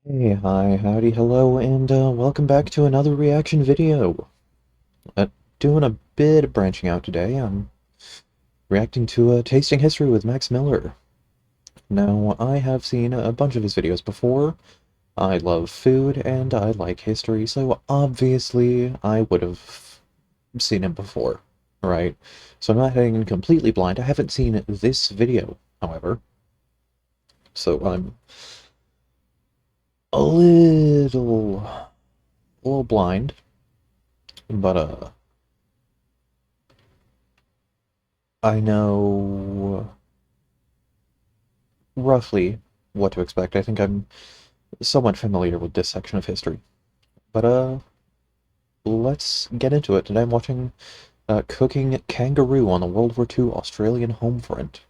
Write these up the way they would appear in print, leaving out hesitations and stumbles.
Hey, hi, howdy, hello, and welcome back to another reaction video. Uh, Doing a bit of branching out today. I'm reacting to Tasting History with Max Miller. Now, I have seen a bunch of his videos before. I love food and I like history, so obviously I would have seen him before, right? So I'm not heading in completely blind. I haven't seen this video, however, so I'm a little blind, but I know roughly what to expect. I think I'm somewhat familiar with this section of history. But let's get into it. Today I'm watching Cooking Kangaroo on the World War II Australian home front.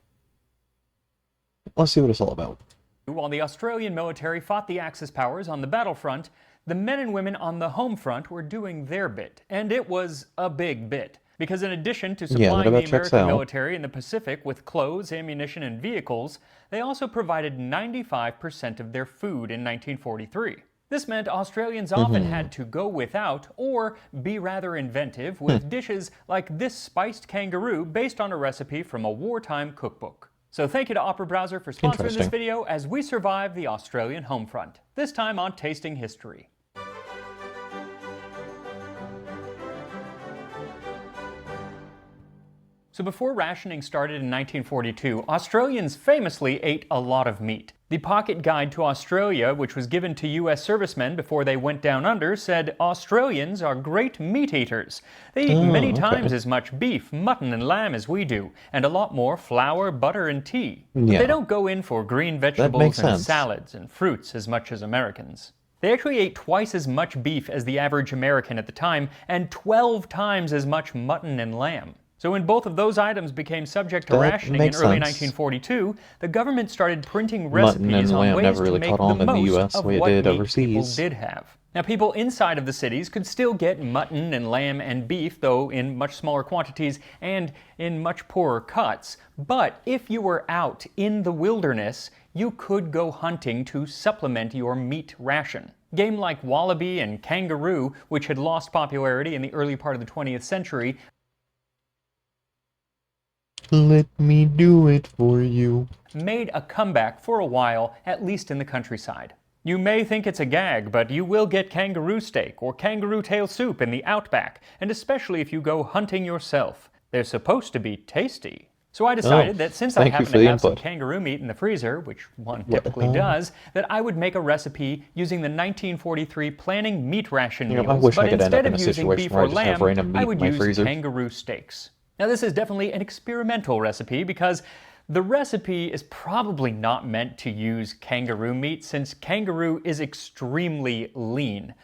Let's see what it's all about. While the Australian military fought the Axis powers on the battlefront, the men and women on the home front were doing their bit, and it was a big bit. Because in addition to Yeah, that supplying the about checks American out. military in the Pacific with clothes, ammunition, and vehicles, they also provided 95% of their food in 1943. This meant Australians often Mm-hmm. had to go without or be rather inventive with dishes like this spiced kangaroo based on a recipe from a wartime cookbook. So thank you to Opera Browser for sponsoring this Interesting. video as we survive the Australian home front, this time on Tasting History. So before rationing started in 1942, Australians famously ate a lot of meat. The Pocket Guide to Australia, which was given to U.S. servicemen before they went down under, said Australians are great meat eaters. They eat many Oh, times okay. as much beef, mutton, and lamb as we do, and a lot more flour, butter, and tea. But they Yeah, don't go in for green that makes vegetables and sense. salads and fruits as much as Americans. They actually ate twice as much beef as the average American at the time, and 12 times as much mutton and lamb. So when both of those items became subject to That rationing in makes early sense. 1942, the government started printing Mutton recipes and on lamb ways never to really make caught the on in the most US the of way it what did meat people overseas. did have. Now, people inside of the cities could still get mutton and lamb and beef, though in much smaller quantities and in much poorer cuts. But if you were out in the wilderness, you could go hunting to supplement your meat ration. Game like wallaby and kangaroo, which had lost popularity in the early part of the 20th century, Let me do it for you. made a comeback for a while, at least in the countryside. You may think it's a gag, but you will get kangaroo steak or kangaroo tail soup in the outback, and especially if you go hunting yourself. They're supposed to be tasty. So I Oh, decided that since I thank you happen for to the have some input. kangaroo meat in the freezer, which one What the typically hell? does, that I would make a recipe using the 1943 planning meat ration You know, I meals, wish I but could end up instead in of a using situation beef where I or just have lamb, random I meat in would my use freezer. kangaroo steaks. Now this is definitely an experimental recipe because the recipe is probably not meant to use kangaroo meat since kangaroo is extremely lean.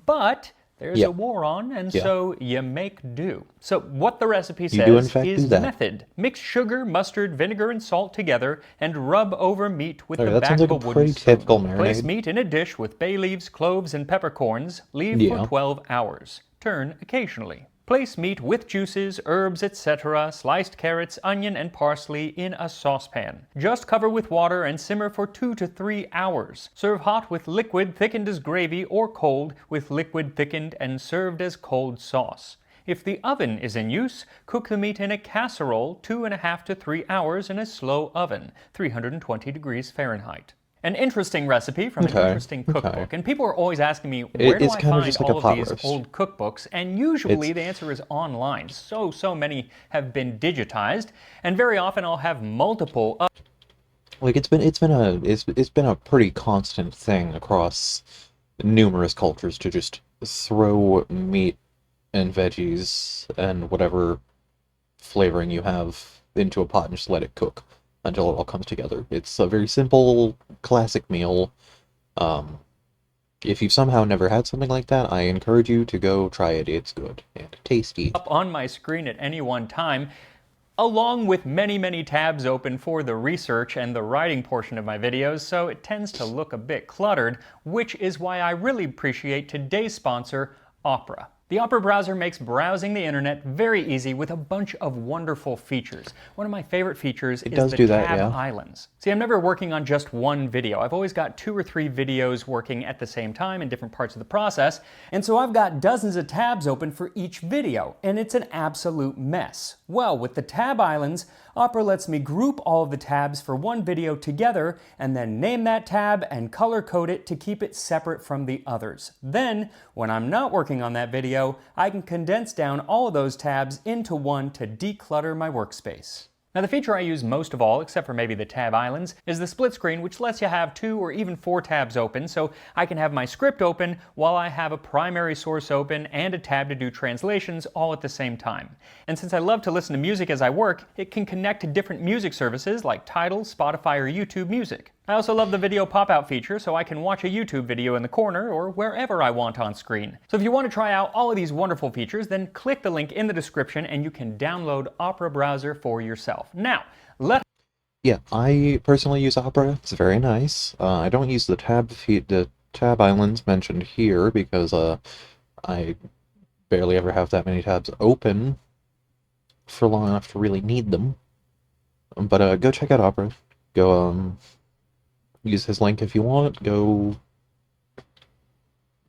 But there's a Yep, war on, and yeah. so you make do. So what the recipe You do in says fact do is that. method. Mix sugar, mustard, vinegar, and salt together and rub over meat with Okay, the that sounds back like of a a wooden pretty spoon. typical Place marinade. meat in a dish with bay leaves, cloves, and peppercorns. Leave for Yeah. 12 hours. Turn occasionally. Place meat with juices, herbs, etc., sliced carrots, onion, and parsley in a saucepan. Just cover with water and simmer for 2 to 3 hours. Serve hot with liquid thickened as gravy or cold with liquid thickened and served as cold sauce. If the oven is in use, cook the meat in a casserole 2.5 to 3 hours in a slow oven, 320 degrees Fahrenheit. An interesting recipe from an Okay, interesting okay. cookbook. And people are always asking me, where do It's I kind of find just like a all of pot these roast. old cookbooks? And usually It's the answer is online. So many have been digitized. And very often I'll have multiple like it's been a pretty constant thing across numerous cultures to just throw meat and veggies and whatever flavoring you have into a pot and just let it cook until it all comes together. It's a very simple, classic meal. Um, if you've somehow never had something like that, I encourage you to go try it. It's good and tasty. up on my screen at any one time, along with many tabs open for the research and the writing portion of my videos, so it tends to look a bit cluttered, which is why I really appreciate today's sponsor, Opera. The Opera browser makes browsing the internet very easy with a bunch of wonderful features. One of my favorite features It is does the do that, tab yeah. islands. See, I'm never working on just one video. I've always got 2 or 3 videos working at the same time in different parts of the process, and so I've got dozens of tabs open for each video, and it's an absolute mess. Well, with the tab islands, Opera lets me group all of the tabs for one video together and then name that tab and color code it to keep it separate from the others. Then, when I'm not working on that video, I can condense down all of those tabs into one to declutter my workspace. Now, the feature I use most of all, except for maybe the tab islands, is the split screen, which lets you have 2 or even 4 tabs open, so I can have my script open while I have a primary source open and a tab to do translations all at the same time. And since I love to listen to music as I work, it can connect to different music services like Tidal, Spotify, or YouTube Music. I also love the video pop-out feature, so I can watch a YouTube video in the corner or wherever I want on screen. So if you want to try out all of these wonderful features, then click the link in the description and you can download Opera Browser for yourself. Now, Yeah, I personally use Opera. It's very nice. I don't use the tab islands mentioned here because I barely ever have that many tabs open for long enough to really need them. But go check out Opera. Go use his link if you want. Go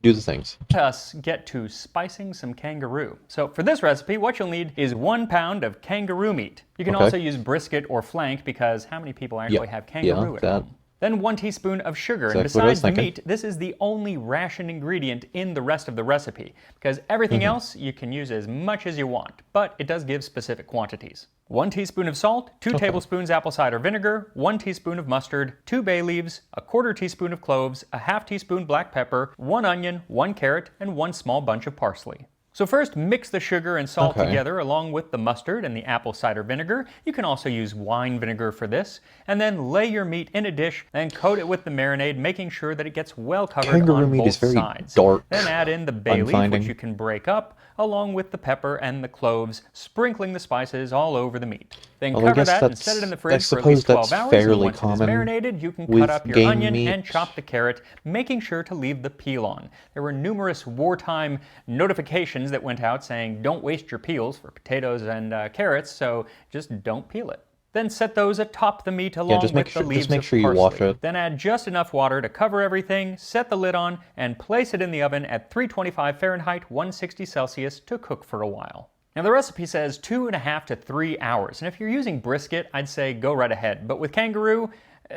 do the things. let us get to spicing some kangaroo. So for this recipe, what you'll need is 1 pound of kangaroo meat. You can also use brisket or flank because how many people actually have kangaroo at home? Then 1 teaspoon of sugar, and besides the meat, this is the only ration ingredient in the rest of the recipe, because everything else you can use as much as you want, but it does give specific quantities. 1 teaspoon of salt, 2 tablespoons apple cider vinegar, 1 teaspoon of mustard, 2 bay leaves, 1/4 teaspoon of cloves, a 1/2 teaspoon black pepper, 1 onion, 1 carrot, and 1 small bunch of parsley. So first, mix the sugar and salt together along with the mustard and the apple cider vinegar. You can also use wine vinegar for this. And then lay your meat in a dish and coat it with the marinade, making sure that it gets well covered Kangaroo on meat both is very sides. dark, Then add in the bay leaf, which you can break up, along with the pepper and the cloves, sprinkling the spices all over the meat. Then cover that and set it in the fridge for at least 12 hours. And once it is marinated, you can cut up your onion and chop the carrot, making sure to leave the peel on. There were numerous wartime notifications that went out saying don't waste your peels for potatoes and carrots, so just don't peel it. Then set those atop the meat along with the leaves of parsley. Just make sure you wash it. Then add just enough water to cover everything, set the lid on, and place it in the oven at 325 Fahrenheit, 160 Celsius to cook for a while. Now the recipe says 2.5 to 3 hours, and if you're using brisket, I'd say go right ahead. But with kangaroo,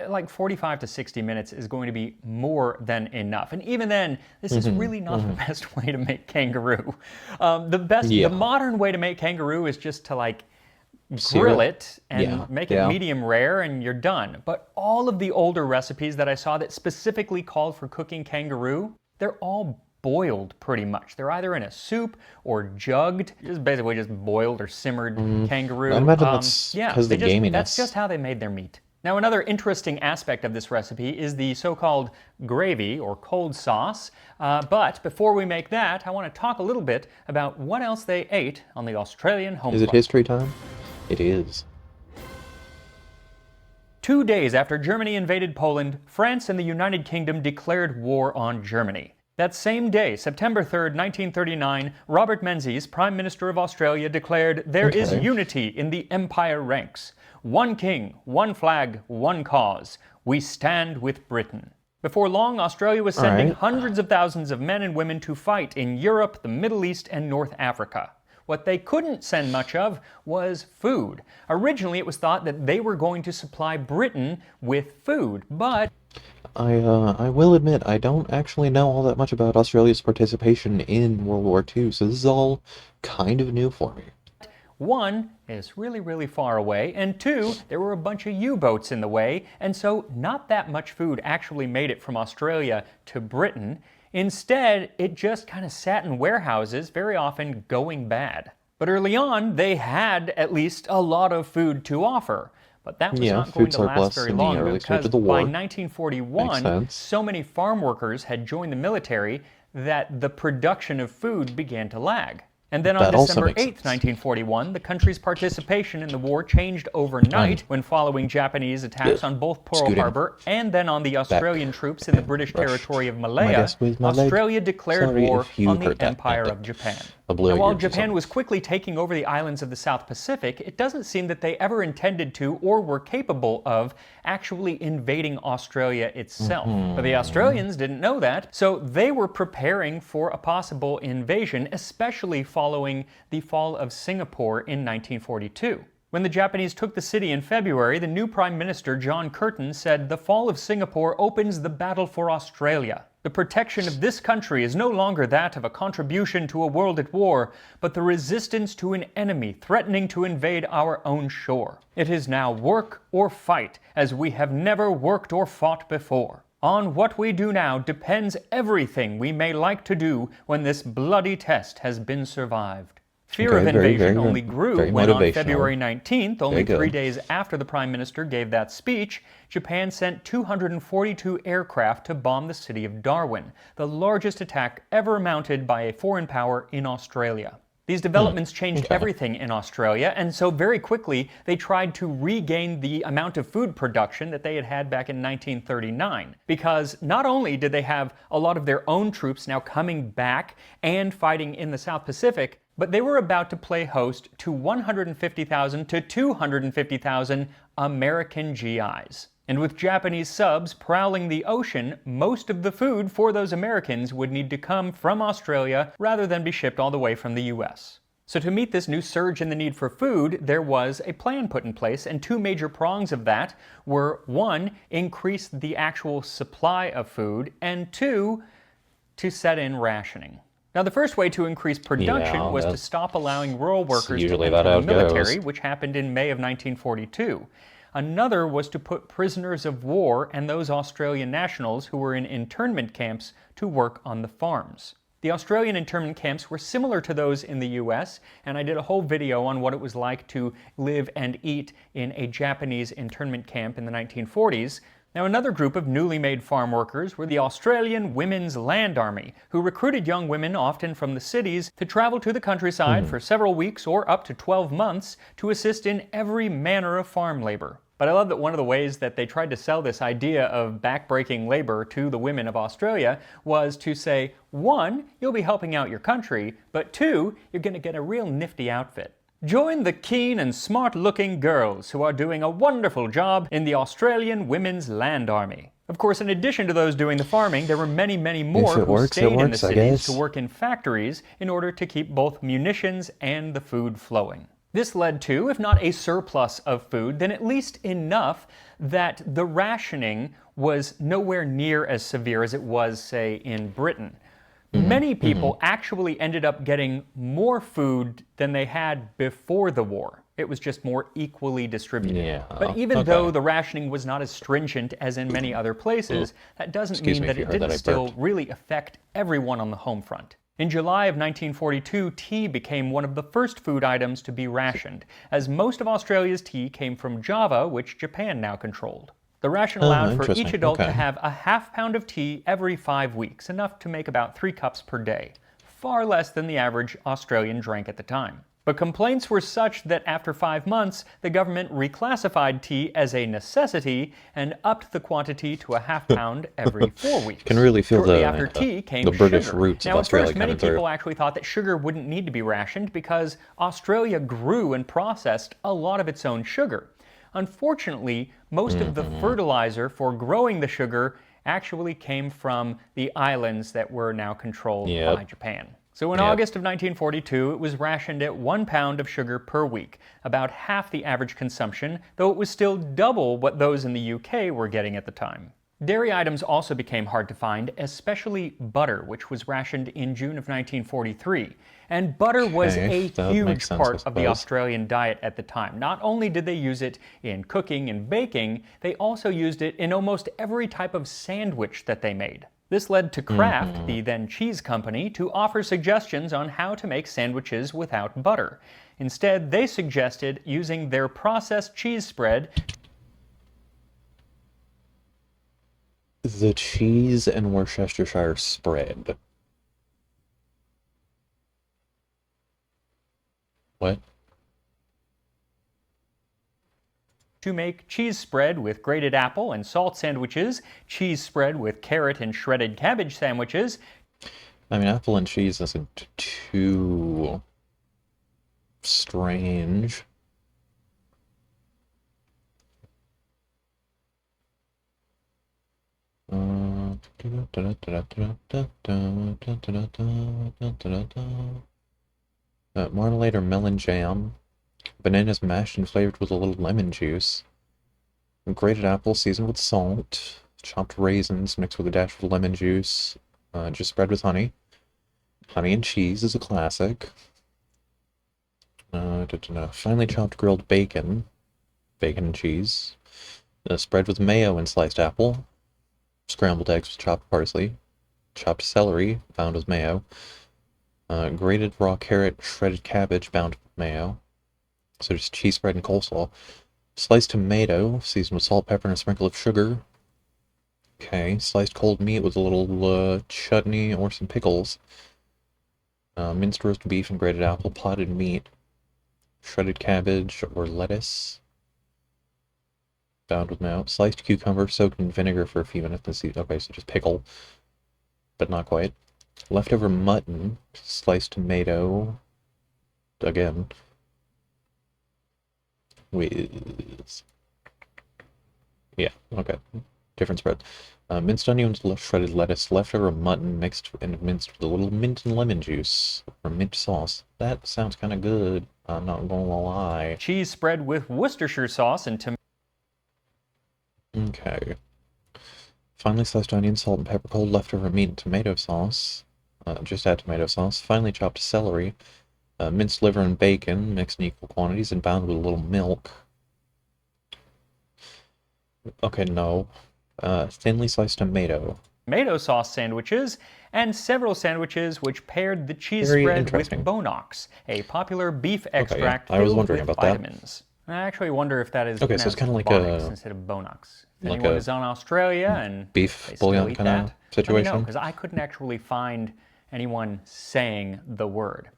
like 45 to 60 minutes is going to be more than enough. And even then, this is really not the best way to make kangaroo. The modern way to make kangaroo is just to like grill it and make it medium rare and you're done. But all of the older recipes that I saw that specifically called for cooking kangaroo, they're all boiled pretty much. They're either in a soup or jugged, just basically just boiled or simmered kangaroo. I imagine that's because of the gaminess. That's just how they made their meat. Now another interesting aspect of this recipe is the so-called gravy or cold sauce. But before we make that, I want to talk a little bit about what else they ate on the Australian home front. Is it history time? It is. 2 days after Germany invaded Poland, France and the United Kingdom declared war on Germany. That same day, September 3rd, 1939, Robert Menzies, Prime Minister of Australia, declared, "There is unity in the Empire ranks. One king, one flag, one cause. We stand with Britain." Before long, Australia was sending hundreds of thousands of men and women to fight in Europe, the Middle East, and North Africa. What they couldn't send much of was food. Originally, it was thought that they were going to supply Britain with food, but I will admit, I don't actually know all that much about Australia's participation in World War II, so this is all kind of new for me. 1, is really, really far away, and 2, there were a bunch of U-boats in the way, and so not that much food actually made it from Australia to Britain. Instead, it just kind of sat in warehouses, very often going bad. But early on, they had at least a lot of food to offer. But that was not going to last very long because by 1941, so many farm workers had joined the military that the production of food began to lag. And then on That also December makes 8th, sense. 1941, the country's participation in the war changed overnight when following Japanese attacks on both Pearl Scooting Harbor and then on the Australian troops in the British brushed territory of my Malaya, desk with my leg. Australia declared Sorry war if you on the heard that. Empire of Japan. A blue Now, while earpiece Japan on. was quickly taking over the islands of the South Pacific, it doesn't seem that they ever intended to or were capable of actually invading Australia itself. But the Australians didn't know that, so they were preparing for a possible invasion, especially following the fall of Singapore in 1942. When the Japanese took the city in February, the new Prime Minister, John Curtin, said, "The fall of Singapore opens the battle for Australia. The protection of this country is no longer that of a contribution to a world at war, but the resistance to an enemy threatening to invade our own shore. It is now work or fight, as we have never worked or fought before. On what we do now depends everything we may like to do when this bloody test has been survived." Fear of invasion only grew when on February 19th, only 3 days after the Prime Minister gave that speech, Japan sent 242 aircraft to bomb the city of Darwin, the largest attack ever mounted by a foreign power in Australia. These developments changed everything in Australia, and so very quickly they tried to regain the amount of food production that they had had back in 1939. Because not only did they have a lot of their own troops now coming back and fighting in the South Pacific, but they were about to play host to 150,000 to 250,000 American GIs. And with Japanese subs prowling the ocean, most of the food for those Americans would need to come from Australia rather than be shipped all the way from the US. So to meet this new surge in the need for food, there was a plan put in place, and two major prongs of that were, one, increase the actual supply of food, and two, to set in rationing. Now, the first way to increase production was to stop allowing rural workers to enter the military, which happened in May of 1942. Another was to put prisoners of war and those Australian nationals who were in internment camps to work on the farms. The Australian internment camps were similar to those in the US, and I did a whole video on what it was like to live and eat in a Japanese internment camp in the 1940s. Now, another group of newly made farm workers were the Australian Women's Land Army, who recruited young women, often from the cities, to travel to the countryside for several weeks or up to 12 months to assist in every manner of farm labor. But I love that one of the ways that they tried to sell this idea of backbreaking labor to the women of Australia was to say, one, you'll be helping out your country, but two, you're going to get a real nifty outfit. Join the keen and smart-looking girls who are doing a wonderful job in the Australian Women's Land Army. Of course, in addition to those doing the farming, there were many, many more who stayed in the cities to work in factories in order to keep both munitions and the food flowing. This led to, if not a surplus of food, then at least enough that the rationing was nowhere near as severe as it was, say, in Britain. Many people actually ended up getting more food than they had before the war. It was just more equally distributed. But even though the rationing was not as stringent as in many other places, that doesn't mean that it didn't still really affect everyone on the home front. In July of 1942, tea became one of the first food items to be rationed, as most of Australia's tea came from Java, which Japan now controlled. The ration allowed for each adult to have a half pound of tea every 5 weeks, enough to make about 3 cups per day, far less than the average Australian drank at the time. But complaints were such that after 5 months, the government reclassified tea as a necessity and upped the quantity to a half pound every 4 weeks. Can really feel Shortly after tea came the British sugar. roots now, of Australia. At first, many people actually thought that sugar wouldn't need to be rationed because Australia grew and processed a lot of its own sugar. Unfortunately, most of the fertilizer for growing the sugar actually came from the islands that were now controlled by Japan. So in August of 1942, it was rationed at 1 pound of sugar per week, about half the average consumption, though it was still double what those in the UK were getting at the time. Dairy items also became hard to find, especially butter, which was rationed in June of 1943. And butter was a huge part of the Australian diet at the time. Not only did they use it in cooking and baking, they also used it in almost every type of sandwich that they made. This led to Kraft, the then cheese company, to offer suggestions on how to make sandwiches without butter. Instead, they suggested using their processed cheese spread. The cheese and Worcestershire spread. What? To make cheese spread with grated apple and salt sandwiches, cheese spread with carrot and shredded cabbage sandwiches. I mean, apple and cheese isn't too strange. Marmalade or melon jam. Bananas mashed and flavored with a little lemon juice. Grated apple seasoned with salt. Chopped raisins mixed with a dash of lemon juice. Just spread with honey. Honey and cheese is a classic. Finely chopped grilled bacon. Bacon and cheese. Spread with mayo and sliced apple. Scrambled eggs with chopped parsley. Chopped celery bound with mayo. Grated raw carrot, shredded cabbage bound with mayo. So just cheese spread and coleslaw. Sliced tomato, seasoned with salt, pepper, and a sprinkle of sugar. Okay, sliced cold meat with a little chutney or some pickles. Minced roast beef and grated apple, potted meat. Shredded cabbage or lettuce. Bound with mayo. Sliced cucumber soaked in vinegar for a few minutes. Okay, so just pickle, but not quite. Leftover mutton, sliced tomato. Again. Yeah, okay. Different spread. Minced onions, shredded lettuce, leftover mutton mixed and minced with a little mint and lemon juice or mint sauce. That sounds kind of good. I'm not gonna lie. Cheese spread with Worcestershire sauce and tomato. Okay. Finely sliced onion, salt and pepper, cold leftover meat and tomato sauce. Just add tomato sauce. Finely chopped celery. Minced liver and bacon, mixed in equal quantities and bound with a little milk. Okay, no. Thinly sliced tomato. Tomato sauce sandwiches, and several sandwiches which paired the cheese Very spread interesting. with Bonox, a popular beef extract I was filled wondering with about that. vitamins. I actually wonder if that is Okay, so it's pronounced kinda like Bonox a- instead of Bonox. If like anyone a is on Australia and beef they still bouillon eat kinda that, let me situation? know, because I couldn't actually find anyone saying the word.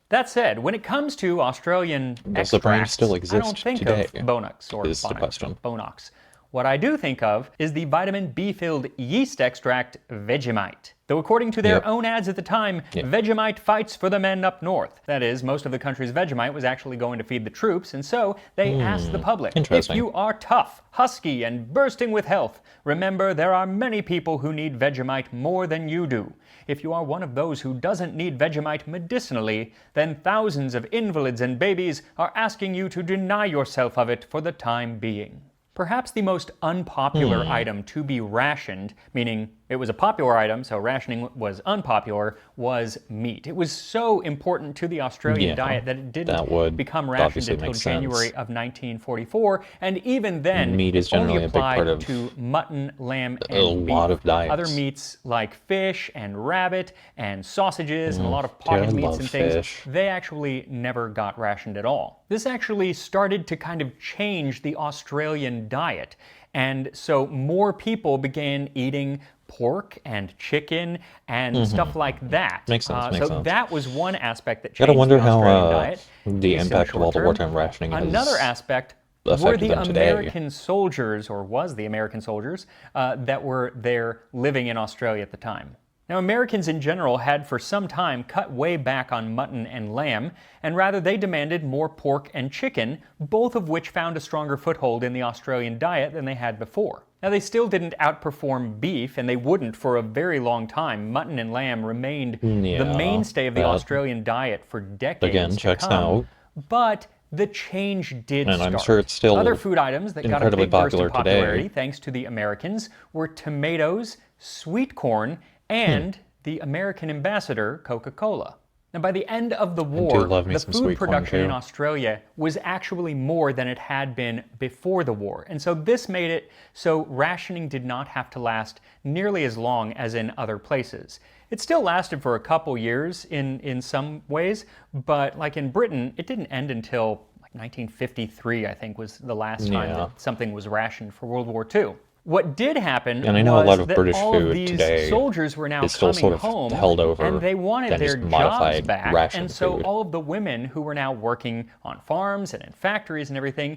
That said, when it comes to Australian Does the brand extracts, still I exist don't think today? of Bonox or Is the Bonox, question. Bonox. What I do think of is the vitamin B-filled yeast extract Vegemite. Though according to their Yep. own ads at the time, Vegemite fights for the men up north. That is, most of the country's Vegemite was actually going to feed the troops, and so they asked the public, if Interesting. you are tough, husky, and bursting with health, remember there are many people who need Vegemite more than you do. If you are one of those who doesn't need Vegemite medicinally, then thousands of invalids and babies are asking you to deny yourself of it for the time being. Perhaps the most unpopular item to be rationed, meaning it was a popular item, so rationing was unpopular, was meat. It was so important to the Australian diet that it that would didn't become rationed obviously until make January sense. of 1944, and even then, Meat is it only generally a big part applied of to mutton, lamb, a and beef. lot of diets. Other meats like fish and rabbit and sausages and a lot of Dude, potted I meats love and things, fish. they actually never got rationed at all. This actually started to kind of change the Australian diet. And so more people began eating pork and chicken and stuff like that. Makes sense, makes so sense. that was one aspect that Gotta changed wonder the how Australian diet. the at least in impact of all the short wartime term. rationing has Another aspect were affected the them today. American soldiers, or was the American soldiers, that were there living in Australia at the time. Now, Americans in general had for some time cut way back on mutton and lamb, and rather they demanded more pork and chicken, both of which found a stronger foothold in the Australian diet than they had before. Now, they still didn't outperform beef, and they wouldn't for a very long time. Mutton and lamb remained the mainstay of the that, Australian diet for decades again, to checks come. out. But the change did And start. I'm sure it's still Other food items that got a incredibly big burst of popular today. popularity thanks to the Americans were tomatoes, sweet corn, and the American ambassador, Coca-Cola. Now, by the end of the war, love me the some food sweet corn, production in too. Australia was actually more than it had been before the war. And so this made it so rationing did not have to last nearly as long as in other places. It still lasted for a couple years in some ways, but like in Britain, it didn't end until like 1953, I think, was the last time that something was rationed for World War II. What did happen And I know a lot was of that British all of food these today soldiers were now is still coming sort of home, held over and they wanted and their just jobs modified back. ration And so food. all of the women who were now working on farms and in factories and everything,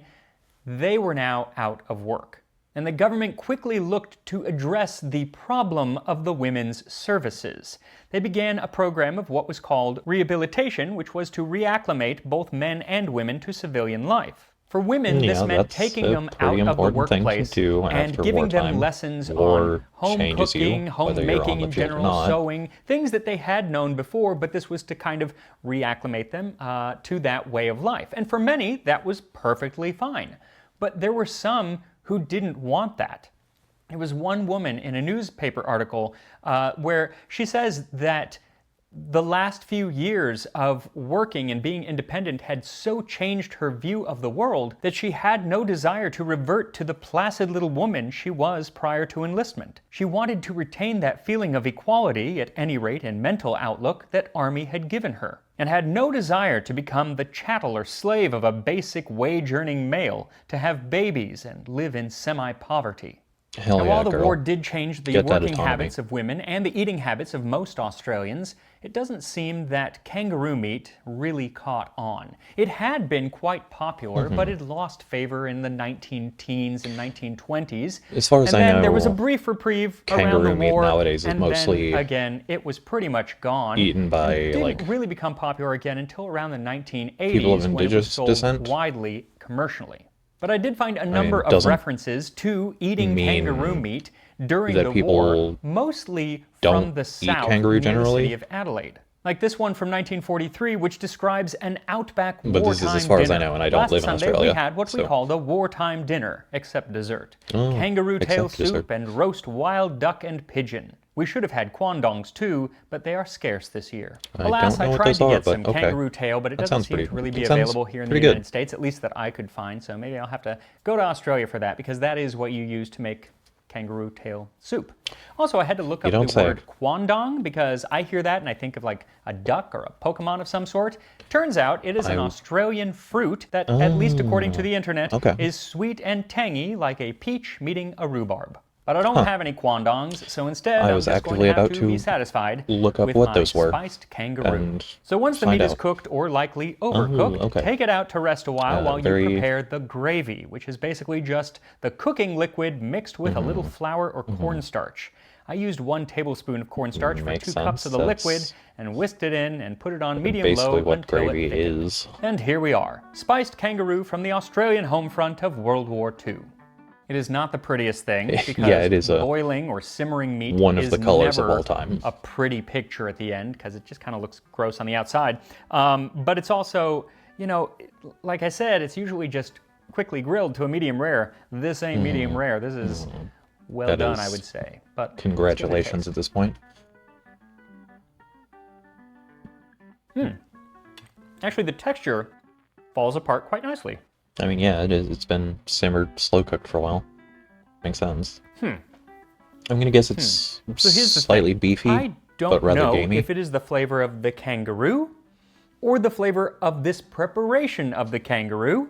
they were now out of work. And the government quickly looked to address the problem of the women's services. They began a program of what was called rehabilitation, which was to reacclimate both men and women to civilian life. For women, this Yeah, meant that's taking a them pretty out of the important thing to workplace do and after giving them wartime. lessons on War home changes you, cooking, whether you're on homemaking the in field or general, not. sewing, things that they had known before, but this was to kind of reacclimate them to that way of life. And for many, that was perfectly fine. But there were some who didn't want that. There was one woman in a newspaper article where she says that the last few years of working and being independent had so changed her view of the world that she had no desire to revert to the placid little woman she was prior to enlistment. She wanted to retain that feeling of equality, at any rate in mental outlook, that Army had given her, and had no desire to become the chattel or slave of a basic wage-earning male, to have babies and live in semi-poverty. Hell Now, yeah, while the girl. war did change the Get that working autonomy. habits of women and the eating habits of most Australians, it doesn't seem that kangaroo meat really caught on. It had been quite popular, but it lost favor in the 19-teens and 1920s. As far as and I then there was a know, brief reprieve around kangaroo the meat war, nowadays is and mostly then again it was pretty much gone. eaten by, and didn't like, really become popular again until around the 1980s people of when it was indigenous sold descent. widely commercially. But I did find a number of doesn't references to eating mean kangaroo meat during that the people war, mostly don't from the eat south kangaroo near generally. the city of Adelaide. Like this one from 1943, which describes an outback But wartime this is as far as I dinner. know, and I don't Last live in Sunday, Australia, we had what we so- called a wartime dinner, except dessert. Oh, Kangaroo tail except dessert. soup and roast wild duck and pigeon. We should have had quandongs too, but they are scarce this year. I Alas, don't know I what tried those to are, get but some okay. kangaroo tail, but it That doesn't sounds seem to really be that sounds available here in the pretty good. United States, at least that I could find. So maybe I'll have to go to Australia for that, because that is what you use to make kangaroo tail soup. Also, I had to look up don't the say. word quandong, because I hear that and I think of like a duck or a Pokemon of some sort. Turns out it is an Australian fruit that, at least according to the internet, okay. is sweet and tangy like a peach meeting a rhubarb. But I don't have any quandongs, so instead I I'm was just going actively to have about to to be satisfied look up with what my those were spiced kangaroo. and So once the find meat is out. cooked or likely overcooked, okay. take it out to rest a while while very- you prepare the gravy, which is basically just the cooking liquid mixed with a little flour or cornstarch. I used 1 tablespoon of cornstarch for Makes 2 cups of sense. the That's liquid and whisked it in and put it on medium-low basically what until gravy it thickened. is. And here we are, spiced kangaroo from the Australian home front of World War II. It is not the prettiest thing, because Yeah, it is boiling or simmering meat one of is the colors of never all time. a pretty picture at the end, because it just kind of looks gross on the outside. But it's also, you know, like I said, it's usually just quickly grilled to a medium rare. This ain't medium rare. This is well That done, is- I would say. But Congratulations at this point. actually, the texture falls apart quite nicely. I mean, yeah, it is. It's been simmered, slow cooked for a while. Makes sense. I'm gonna guess it's So here's the slightly thing. beefy, I don't but rather know gamey. if it is the flavor of the kangaroo or the flavor of this preparation of the kangaroo,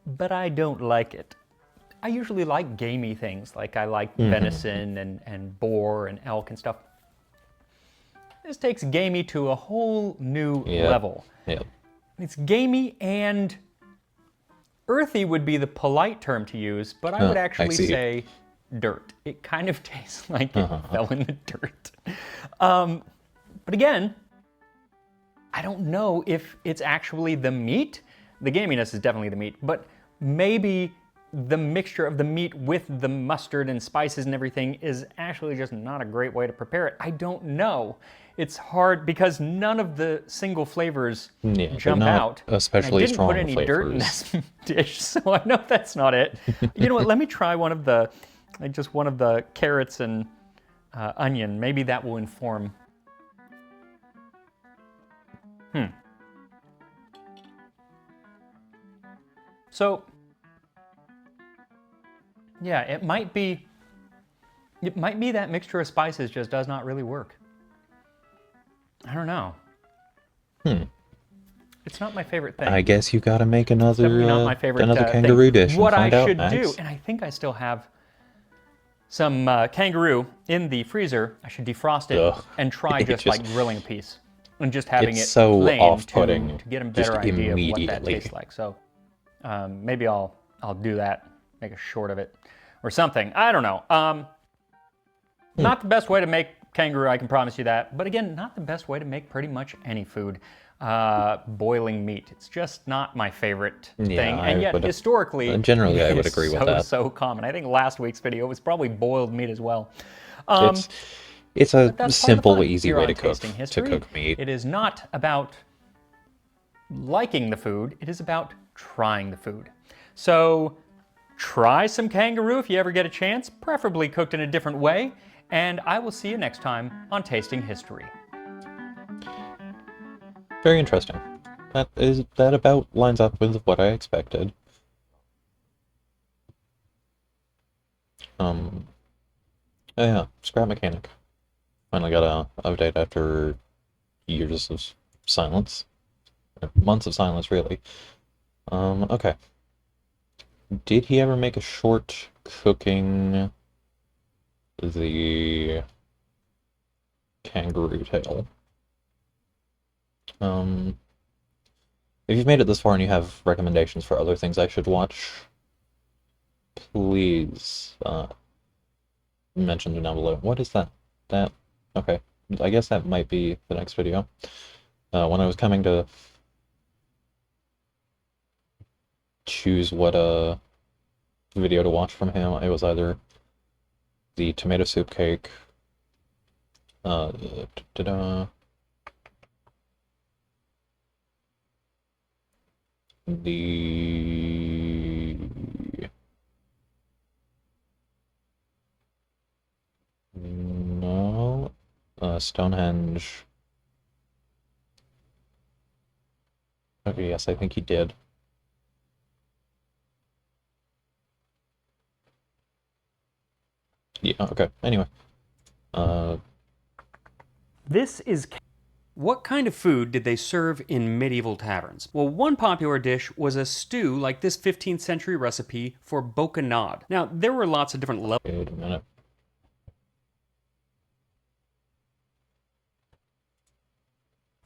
but I don't like it. I usually like gamey things, like I like venison and boar and elk and stuff. This takes gamey to a whole new level. Yeah. It's gamey and earthy would be the polite term to use, but I would I actually see. say dirt. It kind of tastes like it fell in the dirt. But again, I don't know if it's actually the meat. The gaminess is definitely the meat, but maybe the mixture of the meat with the mustard and spices and everything is actually just not a great way to prepare it. I don't know. It's hard because none of the single flavors Yeah, they're jump not out. especially I didn't strong put any dirt in flavors. this dish, so I know that's not it. You know what? Let me try one of the, like just one of the carrots and onion. Maybe that will inform. So, yeah, it might be that mixture of spices just does not really work. I don't know. It's not my favorite thing. I guess you gotta make another Definitely not my favorite another thing. kangaroo dish and What find I out, should Max. do, and I think I still have some kangaroo in the freezer. I should defrost it Ugh. and try It just just- like grilling a piece and just having It's it so plain off-putting to get a just better idea of what that immediately. tastes like. So maybe I'll do that, make a short of it or something. I don't know. Not the best way to make kangaroo, I can promise you that. But again, not the best way to make pretty much any food. Boiling meat. It's just not my favorite thing. And yet, historically, generally, I would it's agree with that. so common. I think last week's video was probably boiled meat as well. It's a That's simple, part of the fun easy here way on to Tasting History. meat. It is not about liking the food. It is about trying the food. So try some kangaroo if you ever get a chance, preferably cooked in a different way. And I will see you next time on Tasting History. Very interesting. That about lines up with what I expected. Oh yeah, scrap mechanic. Finally got a update after years of silence. Months of silence, really. Okay. Did he ever make a short cooking the kangaroo tail? If you've made it this far and you have recommendations for other things I should watch, please mention them down below. What is that? Okay. I guess that might be the next video. When I was coming to choose what video to watch from him, it was either the tomato soup cake, the no Stonehenge. Okay, yes, I think he did. Yeah, okay. Anyway. This is... What kind of food did they serve in medieval taverns? Well, one popular dish was a stew like this 15th century recipe for bocanade. Now, there were lots of different levels. Wait a minute.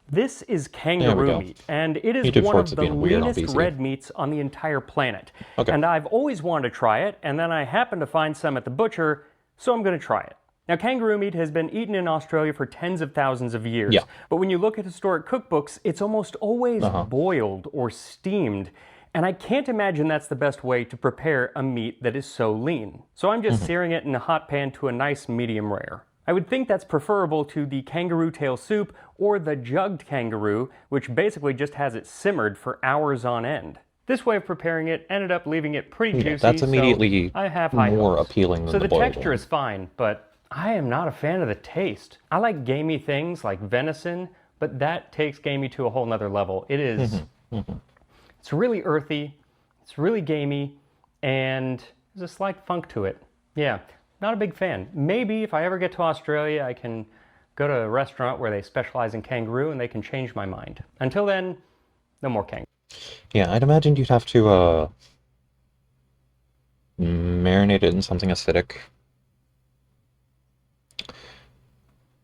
This is There we kangaroo go. meat, and it is YouTube one Shorts of are the being weird on leanest PC. red meats on the entire planet. Okay. And I've always wanted to try it, and then I happened to find some at the butcher, so I'm going to try it. Now, kangaroo meat has been eaten in Australia for tens of thousands of years. Yeah. But when you look at historic cookbooks, it's almost always boiled or steamed. And I can't imagine that's the best way to prepare a meat that is so lean. So I'm just searing it in a hot pan to a nice medium rare. I would think that's preferable to the kangaroo tail soup or the jugged kangaroo, which basically just has it simmered for hours on end. This way of preparing it ended up leaving it pretty juicy. That's immediately so I have high more hopes. appealing than So the the boiled texture one. is fine, but I am not a fan of the taste. I like gamey things like venison, but that takes gamey to a whole nother level. It is, it's really earthy, it's really gamey, and there's a slight funk to it. Yeah, not a big fan. Maybe if I ever get to Australia, I can go to a restaurant where they specialize in kangaroo and they can change my mind. Until then, no more kangaroo. Yeah, I'd imagine you'd have to marinate it in something acidic.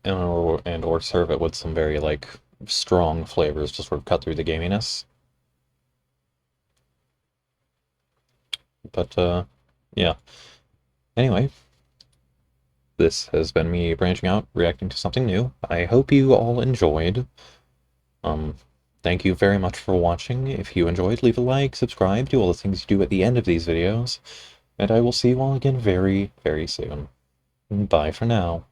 Or serve it with some very, like, strong flavors to sort of cut through the gaminess. But, yeah. Anyway, this has been me branching out, reacting to something new. I hope you all enjoyed. Thank you very much for watching. If you enjoyed, leave a like, subscribe, do all the things you do at the end of these videos. And I will see you all again very, very soon. Bye for now.